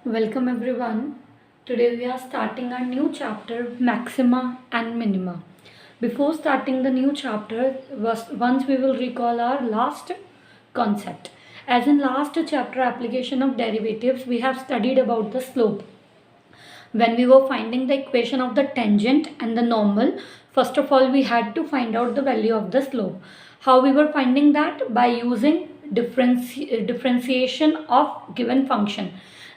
Welcome everyone. Today we are starting our new chapter, Maxima and Minima. Before starting the new chapter, once we will recall our last concept. As in last chapter, application of derivatives, we have studied about the slope. When we were finding the equation of the tangent and the normal, first of all we had to find out the value of the slope. How we were finding that? By using differentiation of given function.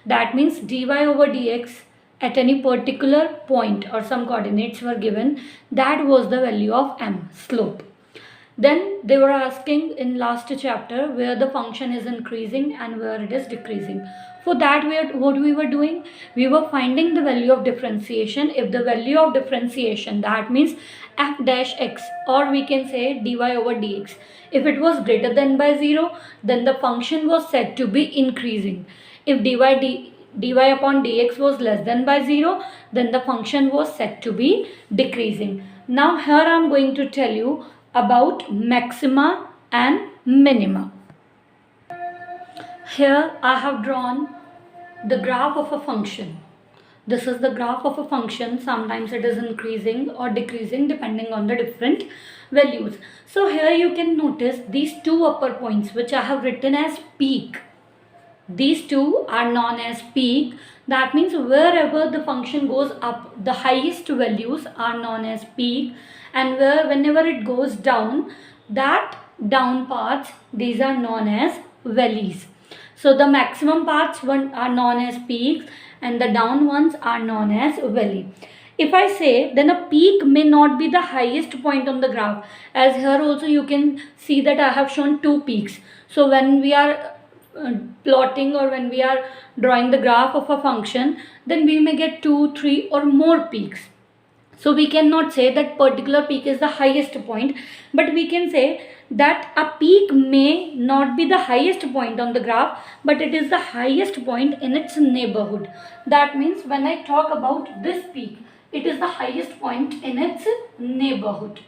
That means dy over dx at any particular point or some coordinates were given, that was the value of m, slope. Then they were asking in last chapter where the function is increasing and where it is decreasing. For that, what we were doing, we were finding the value of differentiation. If the value of differentiation, that means f dash x, or we can say dy over dx, if it was greater than by 0, then the function was said to be increasing. If dy upon dx was less than by 0, then the function was said to be decreasing. Now here I am going to tell you about maxima and minima. Here I have drawn the graph of a function. This is the graph of a function. Sometimes it is increasing or decreasing depending on the different values. So here you can notice these two upper points which I have written as peak. These two are known as peak. That means wherever the function goes up, the highest values are known as peak, and whenever it goes down, that down parts, these are known as valleys. So the maximum parts are known as peaks and the down ones are known as valley. If I say, then a peak may not be the highest point on the graph. As here also you can see that I have shown two peaks. So when we are plotting or when we are drawing the graph of a function, then we may get 2, 3 or more peaks. So we cannot say that particular peak is the highest point, but we can say that a peak may not be the highest point on the graph, but it is the highest point in its neighborhood. That means when I talk about this peak, it is the highest point in its neighborhood.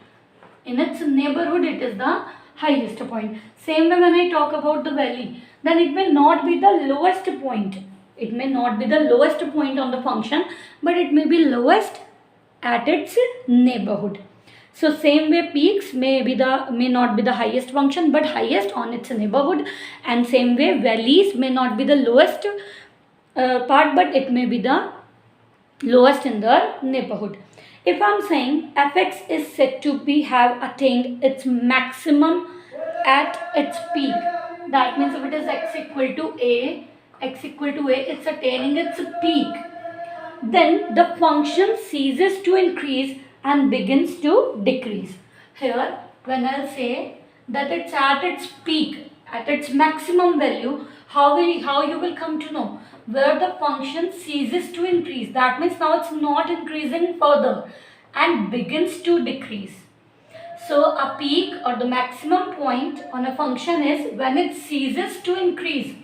In its neighborhood, it is the highest point. Same way when I talk about the valley, then it may not be the lowest point. It may not be the lowest point on the function, but it may be lowest at its neighborhood. So same way peaks may not be the highest function but highest on its neighborhood, and same way valleys may not be the lowest part but it may be the lowest in the neighborhood. If I am saying fx is said to have attained its maximum at its peak, that means if it is x equal to a, it's attaining its peak, then the function ceases to increase and begins to decrease. Here, when I say that it's at its peak, at its maximum value, how you will come to know? Where the function ceases to increase. That means now it's not increasing further and begins to decrease. So a peak or the maximum point on a function is when it ceases to increase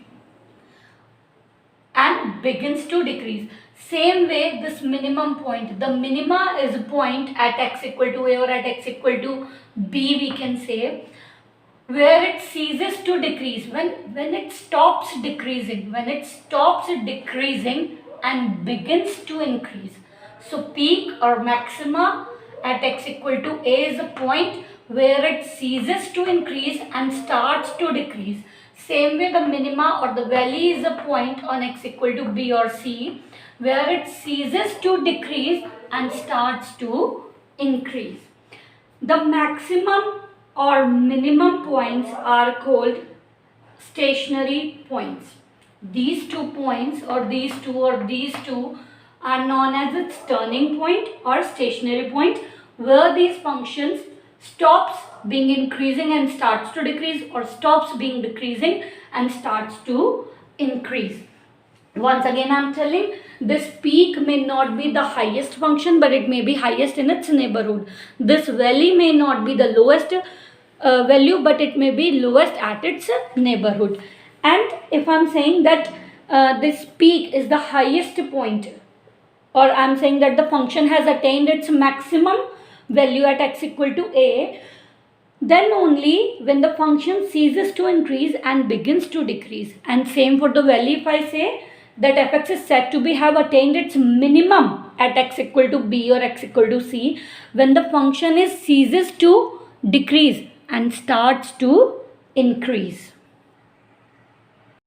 and begins to decrease. Same way this minimum point, the minima is a point at x equal to a or at x equal to b, we can say, where it ceases to decrease, when it stops decreasing, and begins to increase. So peak or maxima at x equal to a is a point where it ceases to increase and starts to decrease. Same way the minima or the valley is a point on x equal to b or c where it ceases to decrease and starts to increase. The maximum or minimum points are called stationary points. These two points or these two are known as its turning point or stationary point, where these functions stops being increasing and starts to decrease, or stops being decreasing and starts to increase. Once again I am telling, this peak may not be the highest function but it may be highest in its neighborhood. This valley may not be the lowest value but it may be lowest at its neighborhood. And if I am saying that this peak is the highest point, or I am saying that the function has attained its maximum value at x equal to a, then only when the function ceases to increase and begins to decrease. And same for the valley, if I say that fx is said to be have attained its minimum at x equal to b or x equal to c when the function is ceases to decrease and starts to increase.